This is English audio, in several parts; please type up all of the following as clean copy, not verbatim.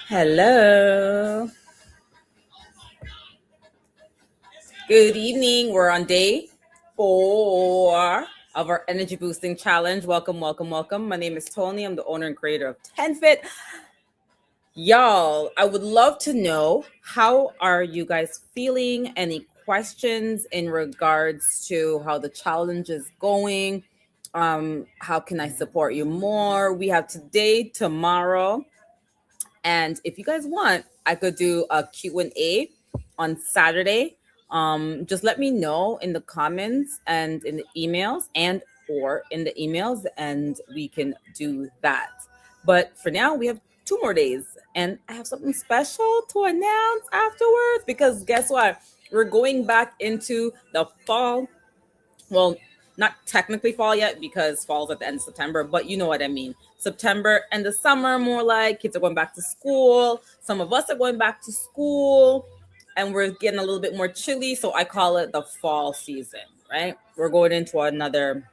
Hello. Good evening. We're on day 4 of our energy boosting challenge. Welcome, welcome, welcome. My name is Tony. I'm the owner and creator of 10Fit. Y'all, I would love to know, how are you guys feeling? Any questions in regards to how the challenge is going? How can I support you more? We have today, tomorrow, and if you guys want, I could do a Q&A on Saturday. Just let me know in the comments and in the emails and we can do that. But for now, we have 2 more days, and I have something special to announce afterwards, because guess what? We're going back into the fall. Well, not technically fall yet, because fall's at the end of September, but you know what I mean. September and the summer, more like kids are going back to school. Some of us are going back to school, and we're getting a little bit more chilly. So I call it the fall season, right? We're going into another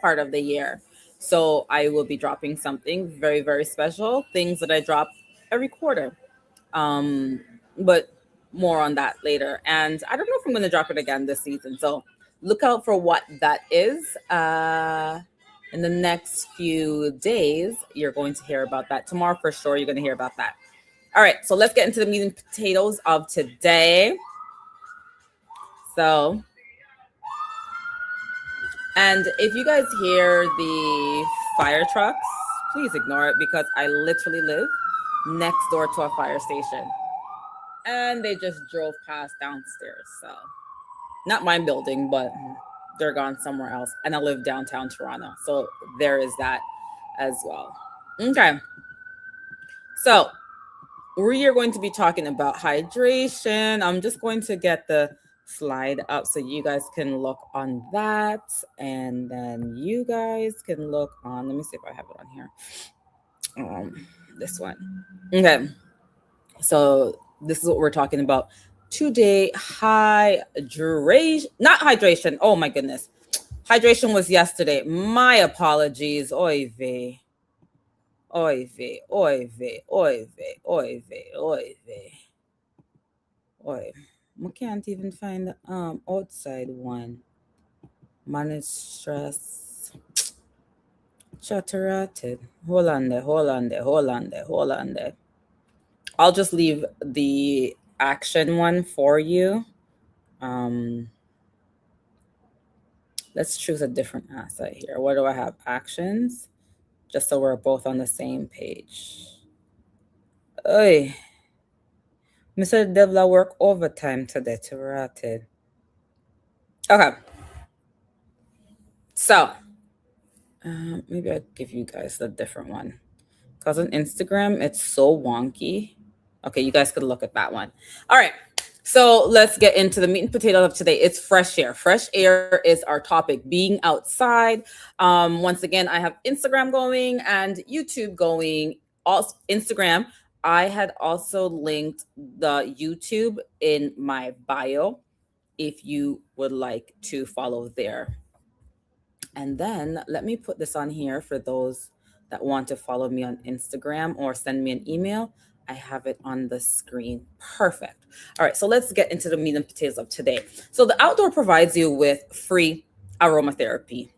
part of the year. So I will be dropping something very, very special, things that I drop every quarter. Um, but more on that later. And I don't know if I'm going to drop it again this season. So look out for what that is. In the next few days, you're going to hear about that. Tomorrow, for sure, you're going to hear about that. All right. So let's get into the meat and potatoes of today. So, and if you guys hear the fire trucks, please ignore it, because I literally live next door to a fire station. And they just drove past downstairs. So, not my building, but they're gone somewhere else. And I live downtown Toronto. So, there is that as well. Okay. So, we are going to be talking about hydration. I'm just going to get the slide up so you guys can look on that. And then you guys can look on, let me see if I have it on here. This one. Okay. So this is what we're talking about today. Hydration, not hydration. Oh my goodness. Hydration was yesterday. My apologies. Oy vey. Oy vey. Oy vey. Oy vey. Oy vey. Oy vey. Oy. I can't even find the outside one. Manage stress. Chatteratted. Hold on there. Hold on there. Hold on there. Hold on there. I'll just leave the action one for you. Um, let's choose a different asset here. What do I have? Actions, just so we're both on the same page. Oy, Mr. Devla work overtime today to rotted. Okay, so maybe I'll give you guys a different one, because on Instagram it's so wonky. Okay, you guys could look at that one. All right. So let's get into the meat and potatoes of today. It's fresh air. Fresh air is our topic, being outside. Once again, I have Instagram going and YouTube going. Also, Instagram, I had also linked the YouTube in my bio if you would like to follow there. And then let me put this on here for those that want to follow me on Instagram or send me an email. I have it on the screen. Perfect. All right, so let's get into the meat and potatoes of today. So the outdoor provides you with free aromatherapy.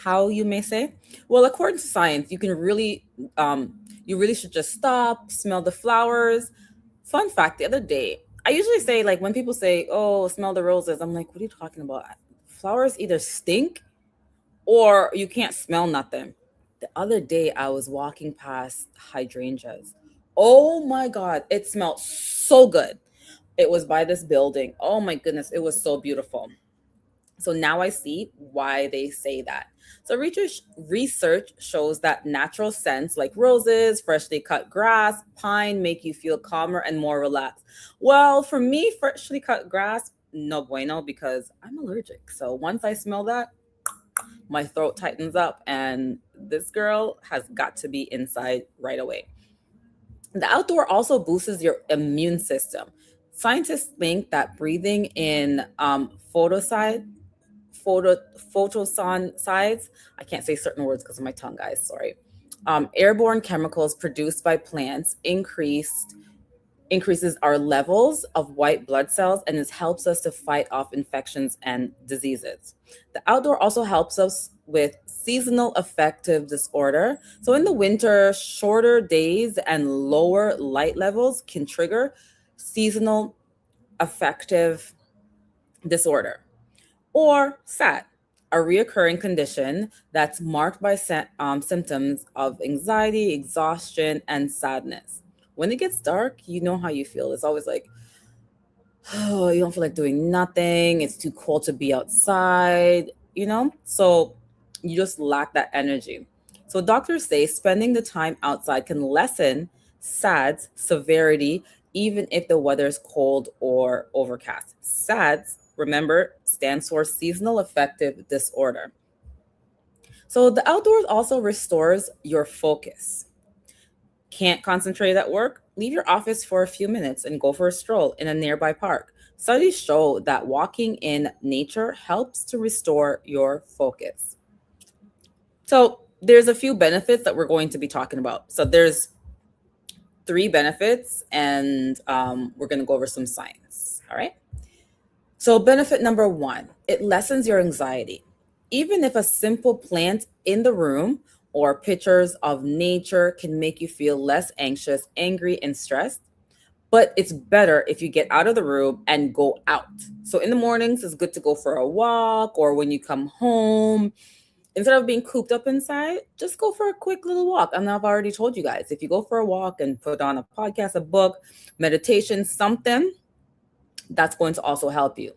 How, you may say? Well, according to science, you really should just stop, smell the flowers. Fun fact: the other day, I usually say, like, when people say, "Oh, smell the roses," I'm like, "What are you talking about? Flowers either stink or you can't smell nothing." The other day, I was walking past hydrangeas. Oh my God, it smelled so good. It was by this building. Oh my goodness, it was so beautiful. So now I see why they say that. So research shows that natural scents like roses, freshly cut grass, pine make you feel calmer and more relaxed. Well, for me, freshly cut grass, no bueno, because I'm allergic. So once I smell that, my throat tightens up, and this girl has got to be inside right away. The outdoor also boosts your immune system. Scientists think that breathing in photo photoson sides, I can't say certain words because of my tongue, guys, sorry. Airborne chemicals produced by plants increases our levels of white blood cells, and this helps us to fight off infections and diseases. The outdoor also helps us with seasonal affective disorder. So in the winter, shorter days and lower light levels can trigger seasonal affective disorder, or SAD, a reoccurring condition that's marked by symptoms of anxiety, exhaustion, and sadness. When it gets dark, you know how you feel. It's always like, oh, you don't feel like doing nothing. It's too cold to be outside, you know? So you just lack that energy. So doctors say spending the time outside can lessen SADS severity, even if the weather is cold or overcast. SADS, remember, stands for seasonal affective disorder. So the outdoors also restores your focus. Can't concentrate at work? Leave your office for a few minutes and go for a stroll in a nearby park. Studies show that walking in nature helps to restore your focus. So there's a few benefits that we're going to be talking about. So there's three benefits, and we're going to go over some science. All right. So benefit number one, it lessens your anxiety. Even if a simple plant in the room or pictures of nature can make you feel less anxious, angry, and stressed, but it's better if you get out of the room and go out. So in the mornings, it's good to go for a walk, or when you come home, instead of being cooped up inside, just go for a quick little walk. And I've already told you guys, if you go for a walk and put on a podcast, a book, meditation, something, that's going to also help you.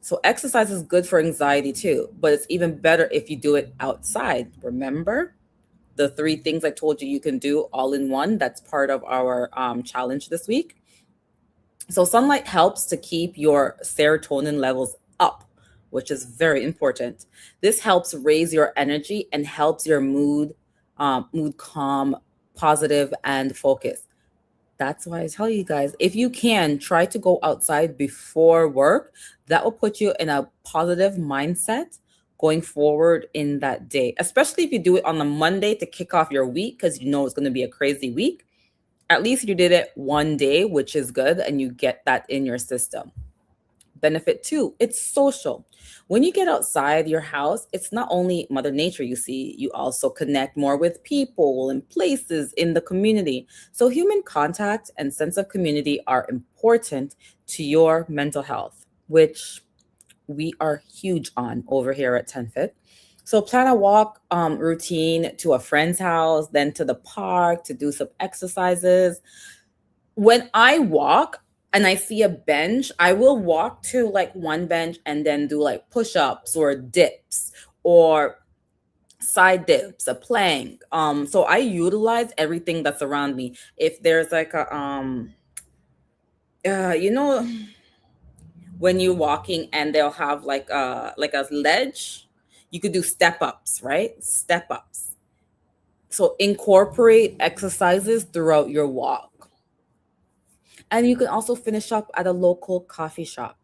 So exercise is good for anxiety too, but it's even better if you do it outside. Remember the three things I told you you can do all in one? That's part of our challenge this week. So sunlight helps to keep your serotonin levels up, which is very important. This helps raise your energy and helps your mood calm, positive, and focused. That's why I tell you guys, if you can, try to go outside before work. That will put you in a positive mindset going forward in that day, especially if you do it on the Monday to kick off your week, because you know it's going to be a crazy week. At least you did it one day, which is good, and you get that in your system. Benefit two, it's social. When you get outside your house, it's not only Mother Nature you see, you also connect more with people and places in the community. So, human contact and sense of community are important to your mental health, which we are huge on over here at 10Fit. So, plan a walk routine to a friend's house, then to the park to do some exercises. When I walk and I see a bench, I will walk to like one bench and then do like push-ups or dips or side dips, a plank. So I utilize everything that's around me. If there's like a you know, when you're walking and they'll have like a ledge, you could do step ups, right? Step ups. So incorporate exercises throughout your walk. And you can also finish up at a local coffee shop.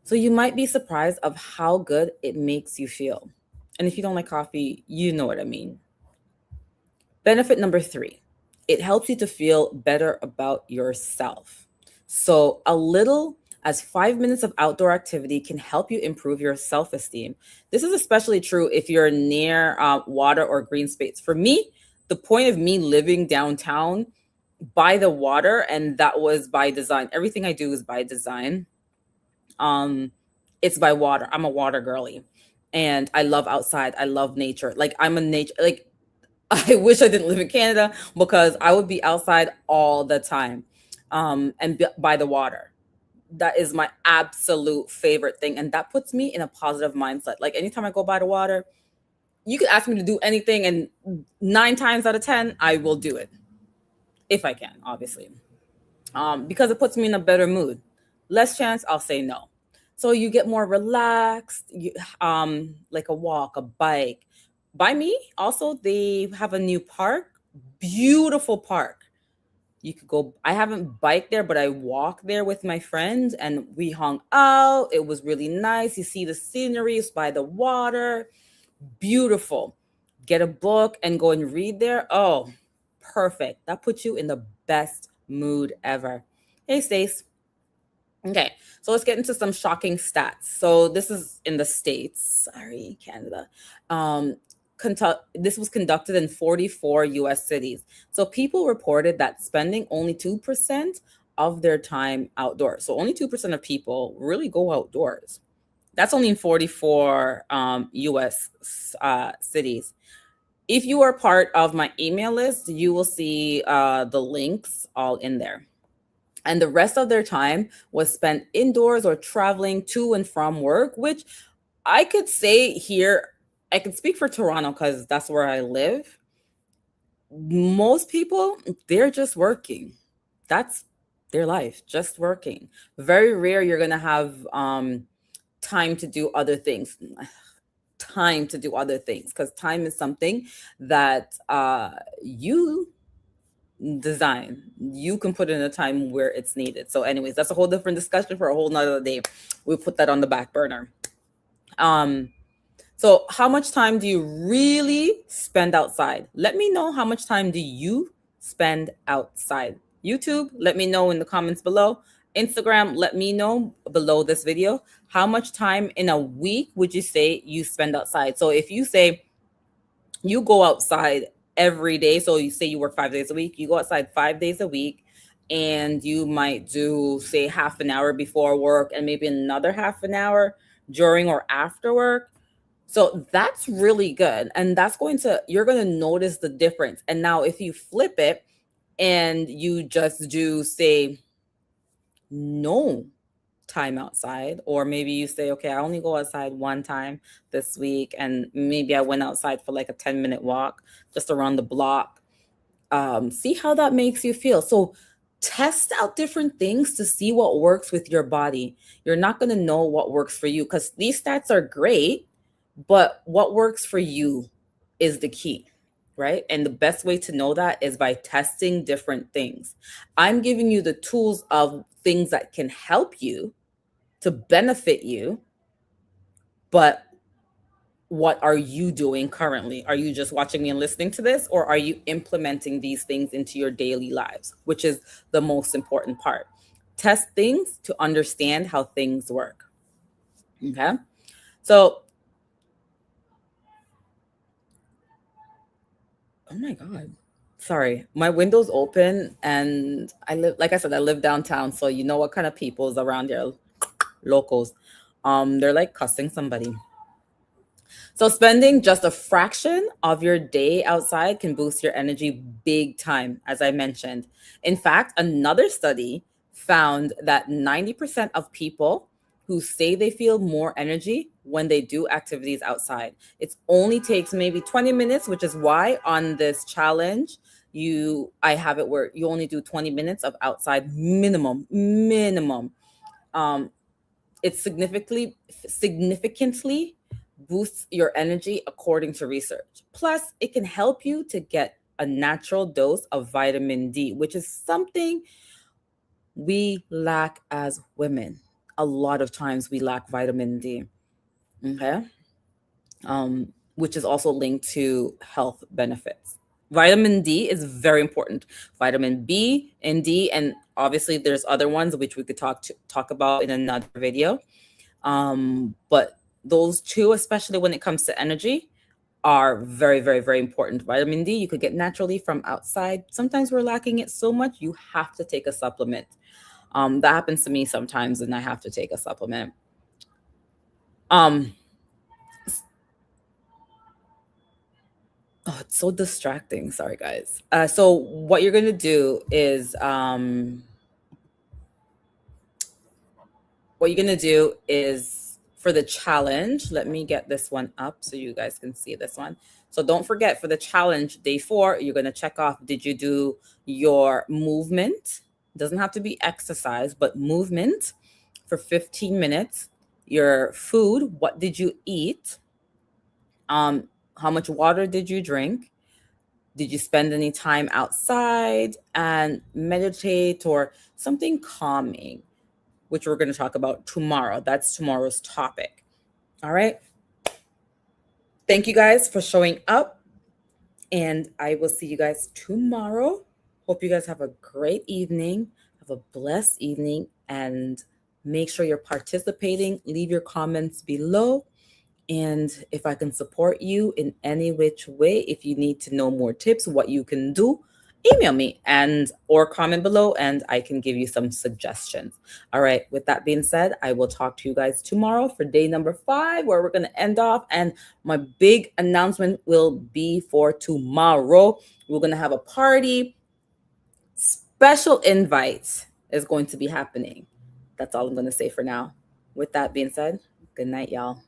So you might be surprised of how good it makes you feel. And if you don't like coffee, you know what I mean. Benefit number three, it helps you to feel better about yourself. So a little as 5 minutes of outdoor activity can help you improve your self-esteem. This is especially true if you're near water or green space. For me, the point of me living downtown by the water, and that was by design. Everything I do is by design. Um, it's by water. I'm a water girly, and I love outside. I love nature. Like I'm a nature. Like I wish I didn't live in Canada because I would be outside all the time, and by the water. That is my absolute favorite thing, and that puts me in a positive mindset. Like anytime I go by the water, you could ask me to do anything, and 9 times out of 10, I will do it if I can, obviously, because it puts me in a better mood. Less chance I'll say no. So you get more relaxed. Like a walk, a bike. By me, also they have a new park, beautiful park. You could go. I haven't biked there, but I walked there with my friends, and we hung out. It was really nice. You see the sceneries by the water, beautiful. get a book and go and read there. Oh, perfect. That puts you in the best mood ever. Hey, Stace. Okay, so let's get into some shocking stats. So this is in the States. Sorry, Canada. Um, this was conducted in 44 US cities. So people reported that spending only 2% of their time outdoors. So only 2% of people really go outdoors. That's only in 44 US cities. If you are part of my email list, you will see the links all in there. And the rest of their time was spent indoors or traveling to and from work, which I could say here, I can speak for Toronto because that's where I live. Most people, they're just working. That's their life, just working. Very rare you're going to have time to do other things. Time to do other things, because time is something that you design. You can put in a time where it's needed. So anyways, that's a whole different discussion for a whole nother day. We'll put that on the back burner. So how much time do you really spend outside? Let me know, how much time do you spend outside? YouTube, let me know in the comments below. Instagram, let me know below this video. How much time in a week would you say you spend outside? So if you say you go outside every day, so you say you work 5 days a week, you go outside 5 days a week, and you might do, say, half an hour before work and maybe another half an hour during or after work. So that's really good. And you're going to notice the difference. And now if you flip it and you just do, say, no time outside, or maybe you say, okay, I only go outside one time this week, and maybe I went outside for like a 10-minute walk just around the block. See how that makes you feel. So test out different things to see what works with your body. You're not going to know what works for you, because these stats are great, but what works for you is the key, right? And the best way to know that is by testing different things. I'm giving you the tools of things that can help you to benefit you, but what are you doing currently? Are you just watching me and listening to this, or are you implementing these things into your daily lives, which is the most important part? Test things to understand how things work. Okay. So, oh my God. Sorry, my window's open, and like I said, I live downtown. So you know what kind of people's around here, locals. They're like cussing somebody. So spending just a fraction of your day outside can boost your energy big time, as I mentioned. In fact, another study found that 90% of people who say they feel more energy when they do activities outside. It only takes maybe 20 minutes, which is why on this challenge, I have it where you only do 20 minutes of outside minimum. Um, it significantly boosts your energy according to research. Plus, it can help you to get a natural dose of vitamin D, which is something we lack as women. A lot of times we lack vitamin D. Okay. Which is also linked to health benefits. Vitamin D is very important. Vitamin B and D, and obviously there's other ones which we could talk about in another video. But those two, especially when it comes to energy, are very, very, very important. Vitamin D, you could get naturally from outside. Sometimes we're lacking it so much, you have to take a supplement. That happens to me sometimes, and I have to take a supplement. Oh, it's so distracting. Sorry, guys. So what you're gonna do is for the challenge, let me get this one up so you guys can see this one. So don't forget, for the challenge, day 4, you're going to check off, did you do your movement? Doesn't have to be exercise, but movement for 15 minutes. Your food, what did you eat? How much water did you drink? Did you spend any time outside? And meditate or something calming, which we're going to talk about tomorrow. That's tomorrow's topic. All right. Thank you guys for showing up. And I will see you guys tomorrow. Hope you guys have a great evening. Have a blessed evening. And make sure you're participating. Leave your comments below. And if I can support you in any which way, if you need to know more tips, what you can do, email me and or comment below and I can give you some suggestions. All right. With that being said, I will talk to you guys tomorrow for day number 5, where we're going to end off. And my big announcement will be for tomorrow. We're going to have a party. Special invite is going to be happening. That's all I'm going to say for now. With that being said, good night, y'all.